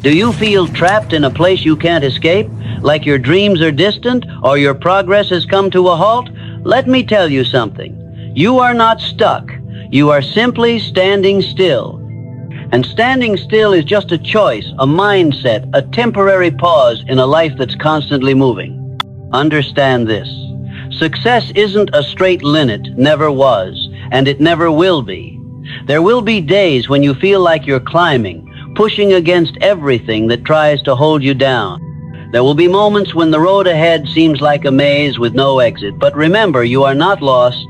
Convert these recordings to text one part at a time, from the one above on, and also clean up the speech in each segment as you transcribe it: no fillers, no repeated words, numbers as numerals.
Do you feel trapped in a place you can't escape, like your dreams are distant or your progress has come to a halt? Let me tell you something. You are not stuck. You are simply standing still. And standing still is just a choice, a mindset, a temporary pause in a life that's constantly moving. Understand this. Success isn't a straight line, it never was, and it never will be. There will be days when you feel like you're climbing, pushing against everything that tries to hold you down. There will be moments when the road ahead seems like a maze with no exit, but remember, you are not lost.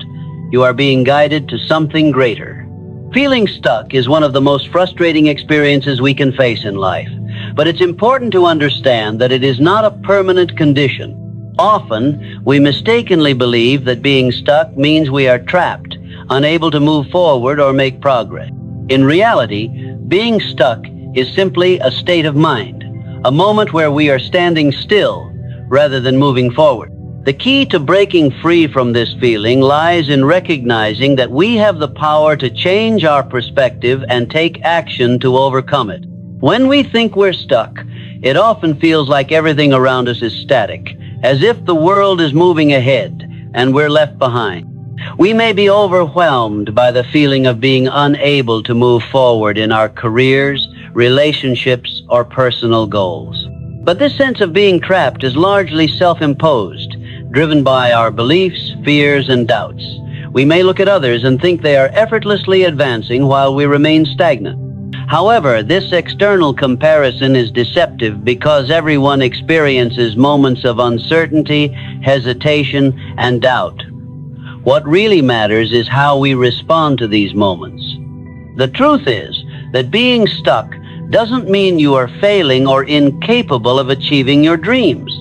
You are being guided to something greater. Feeling stuck is one of the most frustrating experiences we can face in life, but it's important to understand that it is not a permanent condition. Often, we mistakenly believe that being stuck means we are trapped, unable to move forward or make progress. In reality, being stuck is simply a state of mind, a moment where we are standing still rather than moving forward. The key to breaking free from this feeling lies in recognizing that we have the power to change our perspective and take action to overcome it. When we think we're stuck, it often feels like everything around us is static, as if the world is moving ahead and we're left behind. We may be overwhelmed by the feeling of being unable to move forward in our careers, relationships, or personal goals. But this sense of being trapped is largely self-imposed, driven by our beliefs, fears, and doubts. We may look at others and think they are effortlessly advancing while we remain stagnant. However, this external comparison is deceptive because everyone experiences moments of uncertainty, hesitation, and doubt. What really matters is how we respond to these moments. The truth is that being stuck doesn't mean you are failing or incapable of achieving your dreams.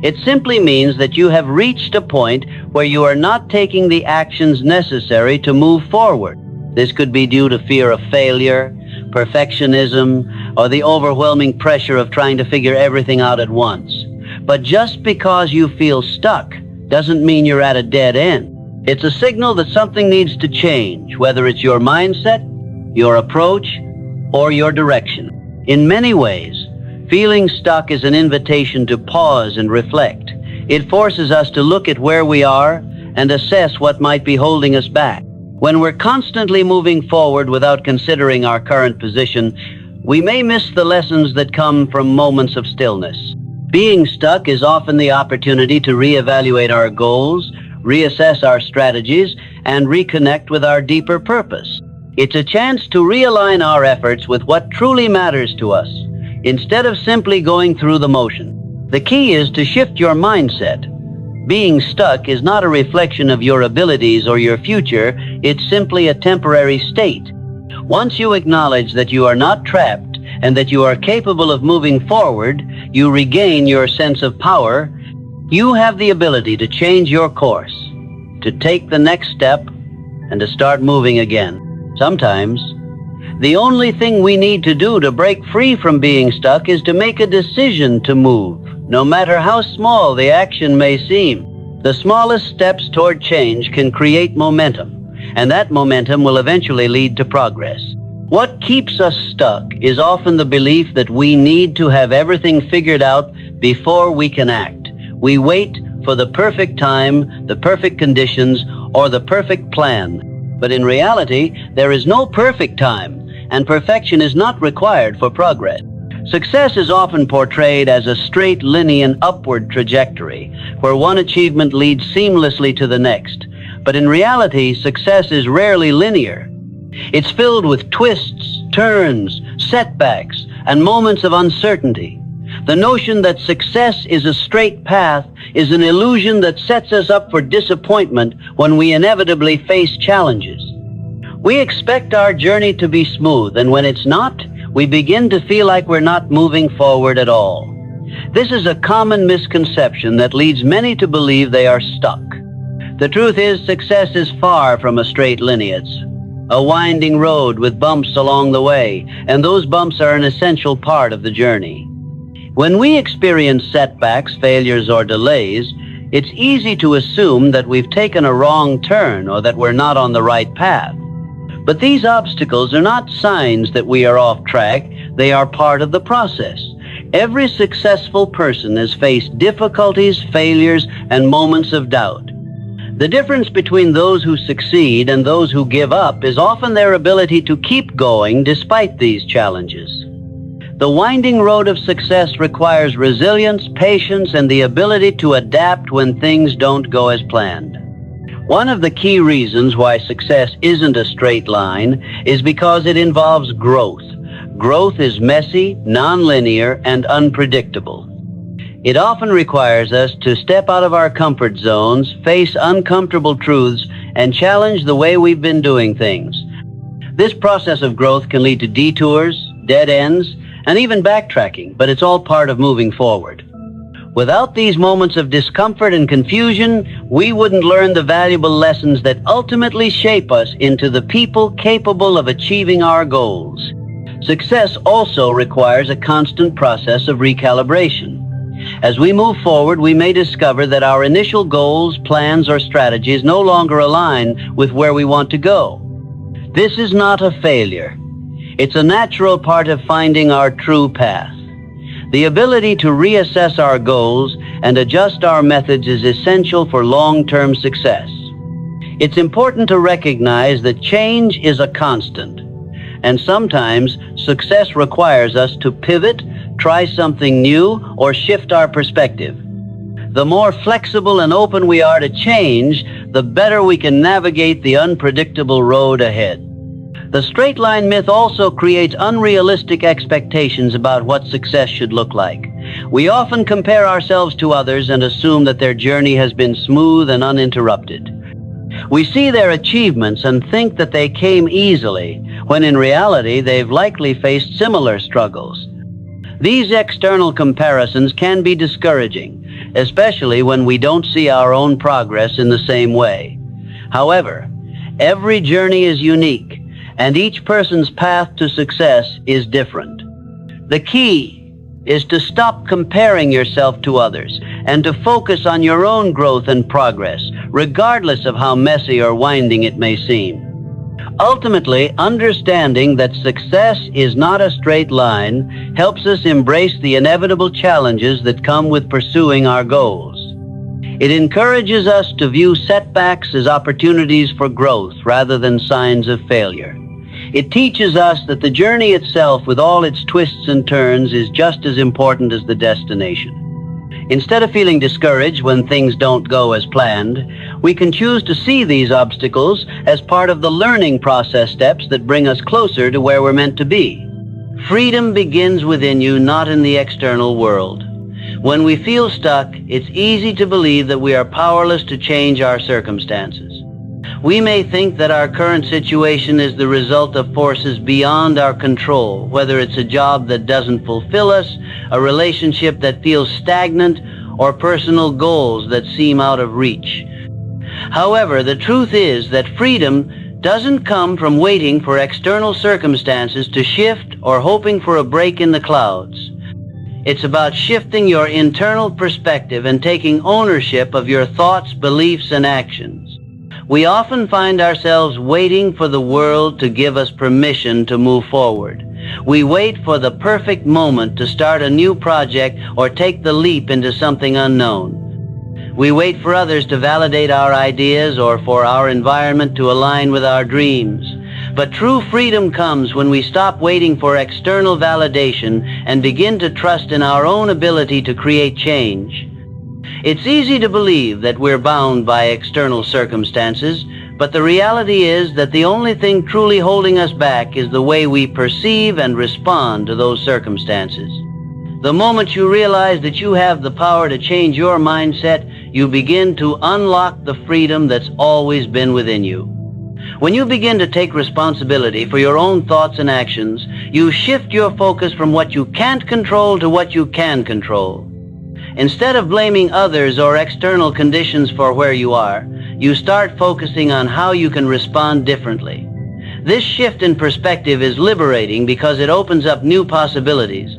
It simply means that you have reached a point where you are not taking the actions necessary to move forward. This could be due to fear of failure, perfectionism, or the overwhelming pressure of trying to figure everything out at once. But just because you feel stuck doesn't mean you're at a dead end. It's a signal that something needs to change, whether it's your mindset, your approach, or your direction. In many ways, feeling stuck is an invitation to pause and reflect. It forces us to look at where we are and assess what might be holding us back. When we're constantly moving forward without considering our current position, we may miss the lessons that come from moments of stillness. Being stuck is often the opportunity to reevaluate our goals, reassess our strategies, and reconnect with our deeper purpose. It's a chance to realign our efforts with what truly matters to us, instead of simply going through the motion. The key is to shift your mindset. Being stuck is not a reflection of your abilities or your future, it's simply a temporary state. Once you acknowledge that you are not trapped and that you are capable of moving forward, you regain your sense of power. You have the ability to change your course, to take the next step, and to start moving again. Sometimes, the only thing we need to do to break free from being stuck is to make a decision to move, no matter how small the action may seem. The smallest steps toward change can create momentum, and that momentum will eventually lead to progress. What keeps us stuck is often the belief that we need to have everything figured out before we can act. We wait for the perfect time, the perfect conditions, or the perfect plan. But in reality, there is no perfect time, and perfection is not required for progress. Success is often portrayed as a straight, linear, upward trajectory, where one achievement leads seamlessly to the next. But in reality, success is rarely linear. It's filled with twists, turns, setbacks, and moments of uncertainty. The notion that success is a straight path is an illusion that sets us up for disappointment when we inevitably face challenges. We expect our journey to be smooth, and when it's not, we begin to feel like we're not moving forward at all. This is a common misconception that leads many to believe they are stuck. The truth is, success is far from a straight line. It's a winding road with bumps along the way, and those bumps are an essential part of the journey. When we experience setbacks, failures, or delays, it's easy to assume that we've taken a wrong turn or that we're not on the right path. But these obstacles are not signs that we are off track. They are part of the process. Every successful person has faced difficulties, failures, and moments of doubt. The difference between those who succeed and those who give up is often their ability to keep going despite these challenges. The winding road of success requires resilience, patience, and the ability to adapt when things don't go as planned. One of the key reasons why success isn't a straight line is because it involves growth. Growth is messy, nonlinear, and unpredictable. It often requires us to step out of our comfort zones, face uncomfortable truths, and challenge the way we've been doing things. This process of growth can lead to detours, dead ends, and even backtracking, but it's all part of moving forward. Without these moments of discomfort and confusion, we wouldn't learn the valuable lessons that ultimately shape us into the people capable of achieving our goals. Success also requires a constant process of recalibration. As we move forward, we may discover that our initial goals, plans, or strategies no longer align with where we want to go. This is not a failure. It's a natural part of finding our true path. The ability to reassess our goals and adjust our methods is essential for long-term success. It's important to recognize that change is a constant, and sometimes success requires us to pivot, try something new, or shift our perspective. The more flexible and open we are to change, the better we can navigate the unpredictable road ahead. The straight line myth also creates unrealistic expectations about what success should look like. We often compare ourselves to others and assume that their journey has been smooth and uninterrupted. We see their achievements and think that they came easily, when in reality they've likely faced similar struggles. These external comparisons can be discouraging, especially when we don't see our own progress in the same way. However, every journey is unique, and each person's path to success is different. The key is to stop comparing yourself to others and to focus on your own growth and progress, regardless of how messy or winding it may seem. Ultimately, understanding that success is not a straight line helps us embrace the inevitable challenges that come with pursuing our goals. It encourages us to view setbacks as opportunities for growth rather than signs of failure. It teaches us that the journey itself, with all its twists and turns, is just as important as the destination. Instead of feeling discouraged when things don't go as planned, we can choose to see these obstacles as part of the learning process steps that bring us closer to where we're meant to be. Freedom begins within you, not in the external world. When we feel stuck, it's easy to believe that we are powerless to change our circumstances. We may think that our current situation is the result of forces beyond our control, whether it's a job that doesn't fulfill us, a relationship that feels stagnant, or personal goals that seem out of reach. However, the truth is that freedom doesn't come from waiting for external circumstances to shift or hoping for a break in the clouds. It's about shifting your internal perspective and taking ownership of your thoughts, beliefs, and actions. We often find ourselves waiting for the world to give us permission to move forward. We wait for the perfect moment to start a new project or take the leap into something unknown. We wait for others to validate our ideas or for our environment to align with our dreams. But true freedom comes when we stop waiting for external validation and begin to trust in our own ability to create change. It's easy to believe that we're bound by external circumstances, but the reality is that the only thing truly holding us back is the way we perceive and respond to those circumstances. The moment you realize that you have the power to change your mindset, you begin to unlock the freedom that's always been within you. When you begin to take responsibility for your own thoughts and actions, you shift your focus from what you can't control to what you can control. Instead of blaming others or external conditions for where you are, you start focusing on how you can respond differently. This shift in perspective is liberating because it opens up new possibilities.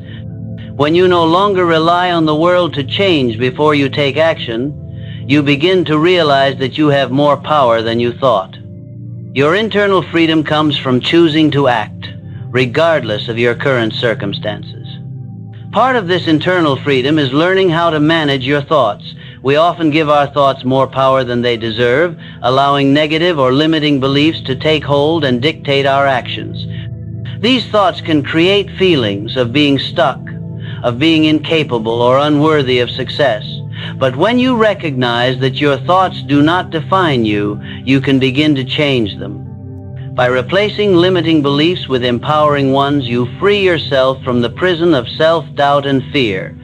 When you no longer rely on the world to change before you take action, you begin to realize that you have more power than you thought. Your internal freedom comes from choosing to act. regardless of your current circumstances. Part of this internal freedom is learning how to manage your thoughts. We often give our thoughts more power than they deserve, allowing negative or limiting beliefs to take hold and dictate our actions. These thoughts can create feelings of being stuck, of being incapable or unworthy of success. But when you recognize that your thoughts do not define you, you can begin to change them. By replacing limiting beliefs with empowering ones, you free yourself from the prison of self-doubt and fear.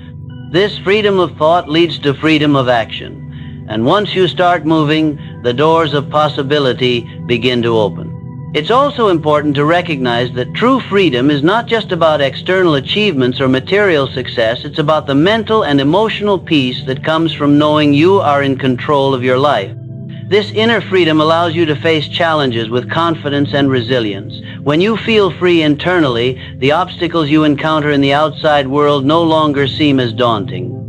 This freedom of thought leads to freedom of action. And once you start moving, the doors of possibility begin to open. It's also important to recognize that true freedom is not just about external achievements or material success. It's about the mental and emotional peace that comes from knowing you are in control of your life. This inner freedom allows you to face challenges with confidence and resilience. When you feel free internally, the obstacles you encounter in the outside world no longer seem as daunting.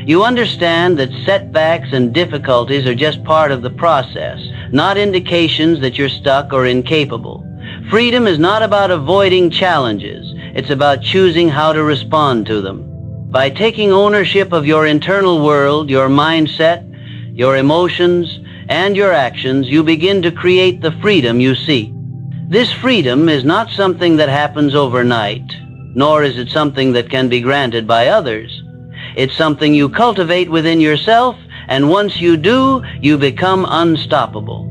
You understand that setbacks and difficulties are just part of the process, not indications that you're stuck or incapable. Freedom is not about avoiding challenges. It's about choosing how to respond to them. By taking ownership of your internal world, your mindset, your emotions, and your actions, you begin to create the freedom you seek. This freedom is not something that happens overnight, nor is it something that can be granted by others. It's something you cultivate within yourself, and once you do, you become unstoppable.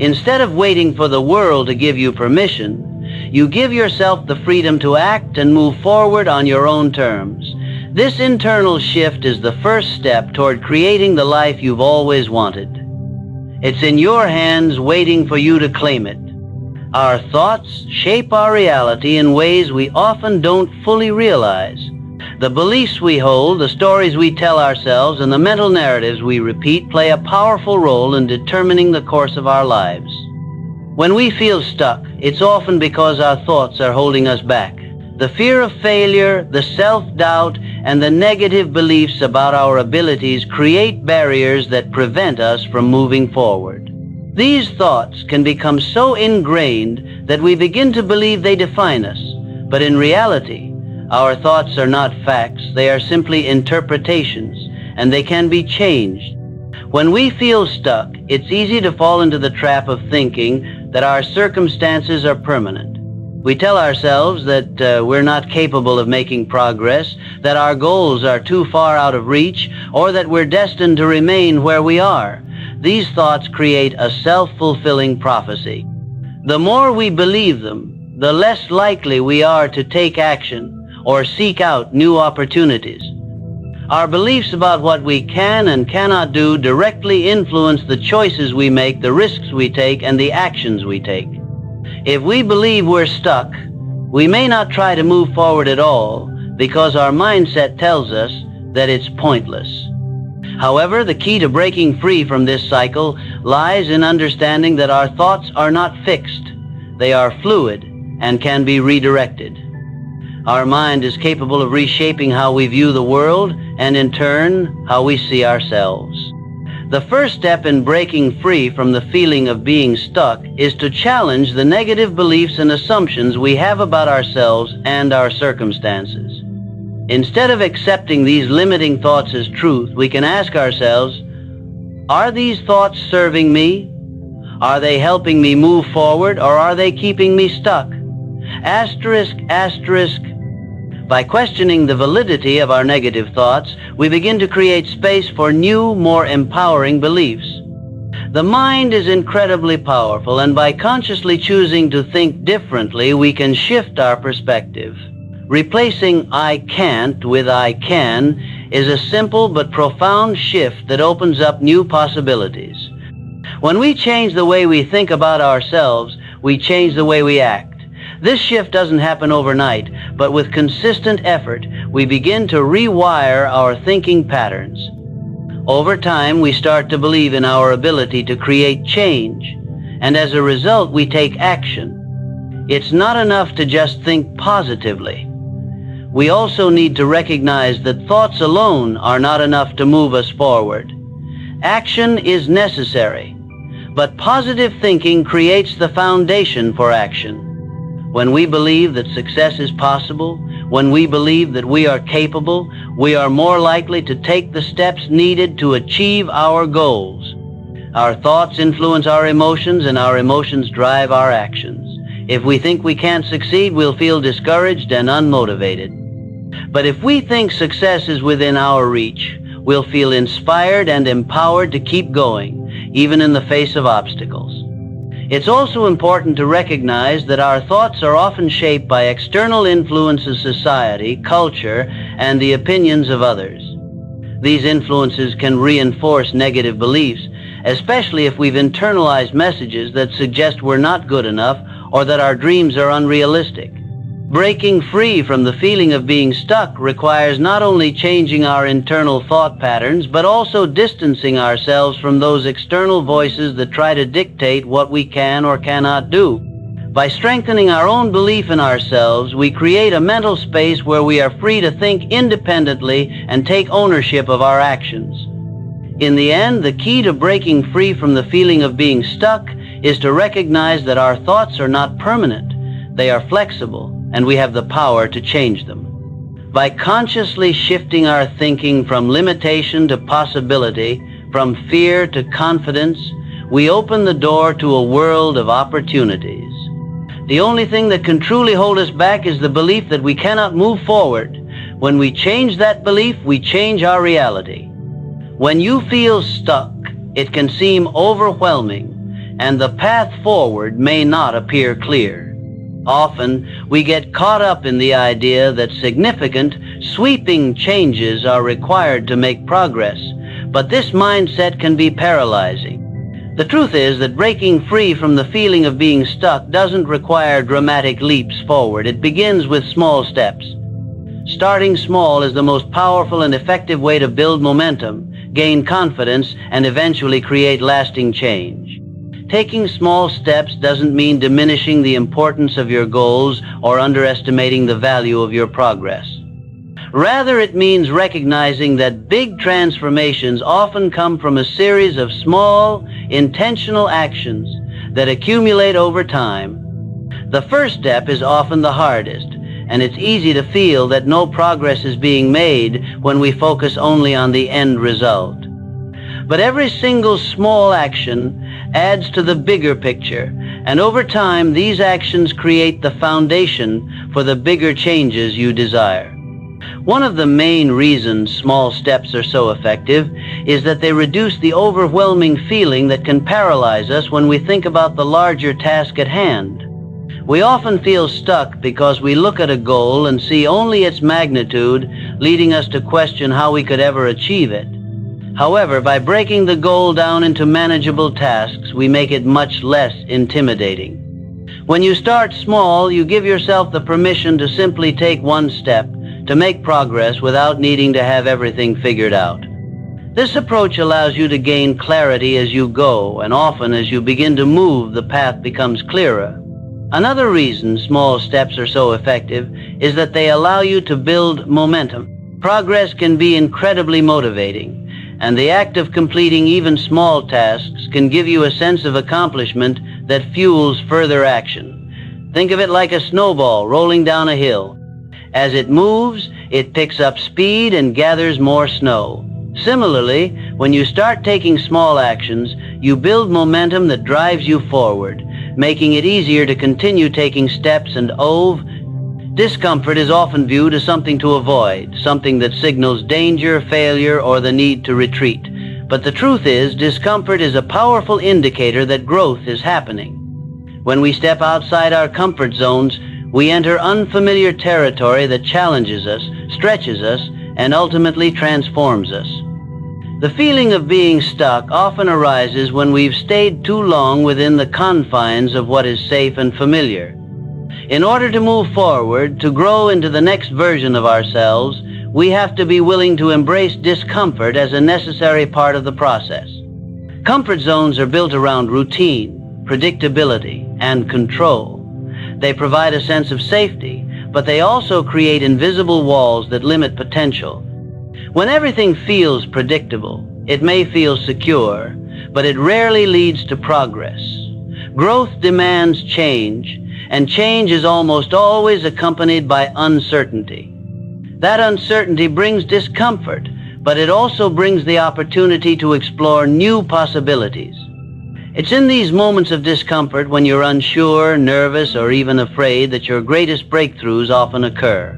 Instead of waiting for the world to give you permission, you give yourself the freedom to act and move forward on your own terms. This internal shift is the first step toward creating the life you've always wanted. It's in your hands, waiting for you to claim it. Our thoughts shape our reality in ways we often don't fully realize. The beliefs we hold, the stories we tell ourselves, and the mental narratives we repeat play a powerful role in determining the course of our lives. When we feel stuck, it's often because our thoughts are holding us back. The fear of failure, the self-doubt, and the negative beliefs about our abilities create barriers that prevent us from moving forward. These thoughts can become so ingrained that we begin to believe they define us. But in reality, our thoughts are not facts. They are simply interpretations, and they can be changed. When we feel stuck, it's easy to fall into the trap of thinking that our circumstances are permanent. We tell ourselves that we're not capable of making progress, that our goals are too far out of reach, or that we're destined to remain where we are. These thoughts create a self-fulfilling prophecy. The more we believe them, the less likely we are to take action or seek out new opportunities. Our beliefs about what we can and cannot do directly influence the choices we make, the risks we take, and the actions we take. If we believe we're stuck, we may not try to move forward at all because our mindset tells us that it's pointless. However, the key to breaking free from this cycle lies in understanding that our thoughts are not fixed. They are fluid and can be redirected. Our mind is capable of reshaping how we view the world and, in turn, how we see ourselves. The first step in breaking free from the feeling of being stuck is to challenge the negative beliefs and assumptions we have about ourselves and our circumstances. Instead of accepting these limiting thoughts as truth, we can ask ourselves, are these thoughts serving me? Are they helping me move forward, or are they keeping me stuck? Asterisk, asterisk. By questioning the validity of our negative thoughts, we begin to create space for new, more empowering beliefs. The mind is incredibly powerful, and by consciously choosing to think differently, we can shift our perspective. Replacing I can't with I can is a simple but profound shift that opens up new possibilities. When we change the way we think about ourselves, we change the way we act. This shift doesn't happen overnight, but with consistent effort, we begin to rewire our thinking patterns. Over time, we start to believe in our ability to create change, and as a result, we take action. It's not enough to just think positively. We also need to recognize that thoughts alone are not enough to move us forward. Action is necessary, but positive thinking creates the foundation for action. When we believe that success is possible, when we believe that we are capable, we are more likely to take the steps needed to achieve our goals. Our thoughts influence our emotions, and our emotions drive our actions. If we think we can't succeed, we'll feel discouraged and unmotivated. But if we think success is within our reach, we'll feel inspired and empowered to keep going, even in the face of obstacles. It's also important to recognize that our thoughts are often shaped by external influences, society, culture, and the opinions of others. These influences can reinforce negative beliefs, especially if we've internalized messages that suggest we're not good enough or that our dreams are unrealistic. Breaking free from the feeling of being stuck requires not only changing our internal thought patterns, but also distancing ourselves from those external voices that try to dictate what we can or cannot do. By strengthening our own belief in ourselves, we create a mental space where we are free to think independently and take ownership of our actions. In the end, the key to breaking free from the feeling of being stuck is to recognize that our thoughts are not permanent. They are flexible, and we have the power to change them. By consciously shifting our thinking from limitation to possibility, from fear to confidence, we open the door to a world of opportunities. The only thing that can truly hold us back is the belief that we cannot move forward. When we change that belief, we change our reality. When you feel stuck, it can seem overwhelming, and the path forward may not appear clear. Often, we get caught up in the idea that significant, sweeping changes are required to make progress, but this mindset can be paralyzing. The truth is that breaking free from the feeling of being stuck doesn't require dramatic leaps forward. It begins with small steps. Starting small is the most powerful and effective way to build momentum, gain confidence, and eventually create lasting change. Taking small steps doesn't mean diminishing the importance of your goals or underestimating the value of your progress. Rather, it means recognizing that big transformations often come from a series of small, intentional actions that accumulate over time. The first step is often the hardest, and it's easy to feel that no progress is being made when we focus only on the end result. But every single small action adds to the bigger picture, and over time, these actions create the foundation for the bigger changes you desire. One of the main reasons small steps are so effective is that they reduce the overwhelming feeling that can paralyze us when we think about the larger task at hand. We often feel stuck because we look at a goal and see only its magnitude, leading us to question how we could ever achieve it. However, by breaking the goal down into manageable tasks, we make it much less intimidating. When you start small, you give yourself the permission to simply take one step, to make progress without needing to have everything figured out. This approach allows you to gain clarity as you go, and often as you begin to move, the path becomes clearer. Another reason small steps are so effective is that they allow you to build momentum. Progress can be incredibly motivating, and the act of completing even small tasks can give you a sense of accomplishment that fuels further action. Think of it like a snowball rolling down a hill. As it moves, it picks up speed and gathers more snow. Similarly, when you start taking small actions, you build momentum that drives you forward, making it easier to continue taking steps. And discomfort is often viewed as something to avoid, something that signals danger, failure, or the need to retreat. But the truth is, discomfort is a powerful indicator that growth is happening. When we step outside our comfort zones, we enter unfamiliar territory that challenges us, stretches us, and ultimately transforms us. The feeling of being stuck often arises when we've stayed too long within the confines of what is safe and familiar. In order to move forward, to grow into the next version of ourselves, we have to be willing to embrace discomfort as a necessary part of the process. Comfort zones are built around routine, predictability, and control. They provide a sense of safety, but they also create invisible walls that limit potential. When everything feels predictable, it may feel secure, but it rarely leads to progress. Growth demands change, and change is almost always accompanied by uncertainty. That uncertainty brings discomfort, but it also brings the opportunity to explore new possibilities. It's in these moments of discomfort, when you're unsure, nervous, or even afraid, that your greatest breakthroughs often occur.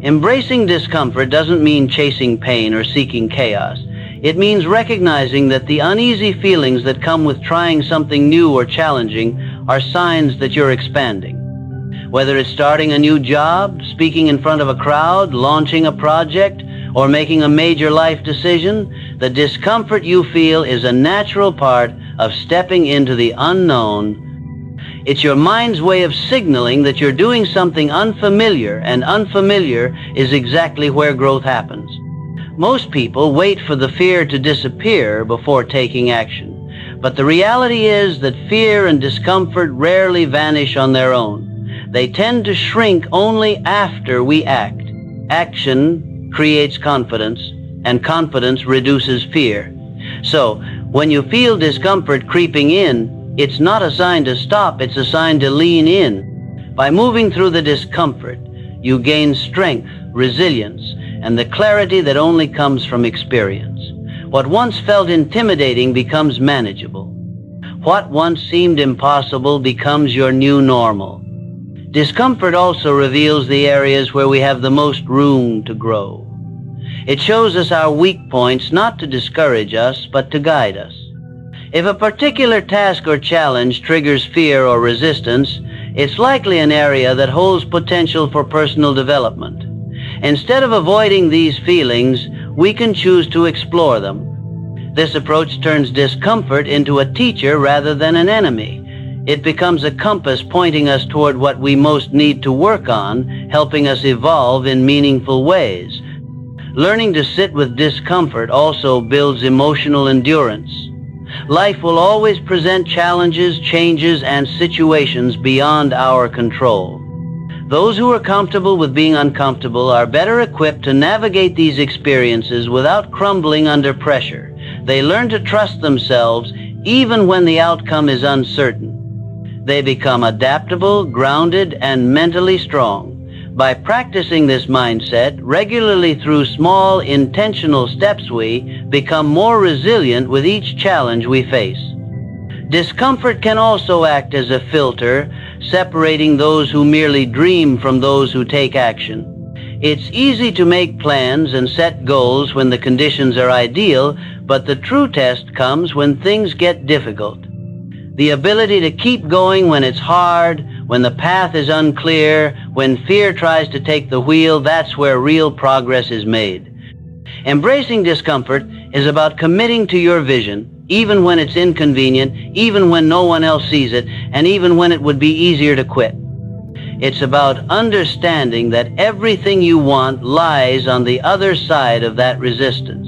Embracing discomfort doesn't mean chasing pain or seeking chaos. It means recognizing that the uneasy feelings that come with trying something new or challenging are signs that you're expanding. Whether it's starting a new job, speaking in front of a crowd, launching a project, or making a major life decision, the discomfort you feel is a natural part of stepping into the unknown. It's your mind's way of signaling that you're doing something unfamiliar, and unfamiliar is exactly where growth happens. Most people wait for the fear to disappear before taking action, but the reality is that fear and discomfort rarely vanish on their own. They tend to shrink only after we act. Action creates confidence, and confidence reduces fear. So, when you feel discomfort creeping in, it's not a sign to stop, it's a sign to lean in. By moving through the discomfort, you gain strength, resilience, and the clarity that only comes from experience. What once felt intimidating becomes manageable. What once seemed impossible becomes your new normal. Discomfort also reveals the areas where we have the most room to grow. It shows us our weak points, not to discourage us, but to guide us. If a particular task or challenge triggers fear or resistance, it's likely an area that holds potential for personal development. Instead of avoiding these feelings, we can choose to explore them. This approach turns discomfort into a teacher rather than an enemy. It becomes a compass pointing us toward what we most need to work on, helping us evolve in meaningful ways. Learning to sit with discomfort also builds emotional endurance. Life will always present challenges, changes, and situations beyond our control. Those who are comfortable with being uncomfortable are better equipped to navigate these experiences without crumbling under pressure. They learn to trust themselves even when the outcome is uncertain. They become adaptable, grounded, and mentally strong. By practicing this mindset regularly through small, intentional steps, we become more resilient with each challenge we face. Discomfort can also act as a filter, separating those who merely dream from those who take action. It's easy to make plans and set goals when the conditions are ideal, but the true test comes when things get difficult. The ability to keep going when it's hard, when the path is unclear, when fear tries to take the wheel, that's where real progress is made. Embracing discomfort is about committing to your vision, even when it's inconvenient, even when no one else sees it, and even when it would be easier to quit. It's about understanding that everything you want lies on the other side of that resistance.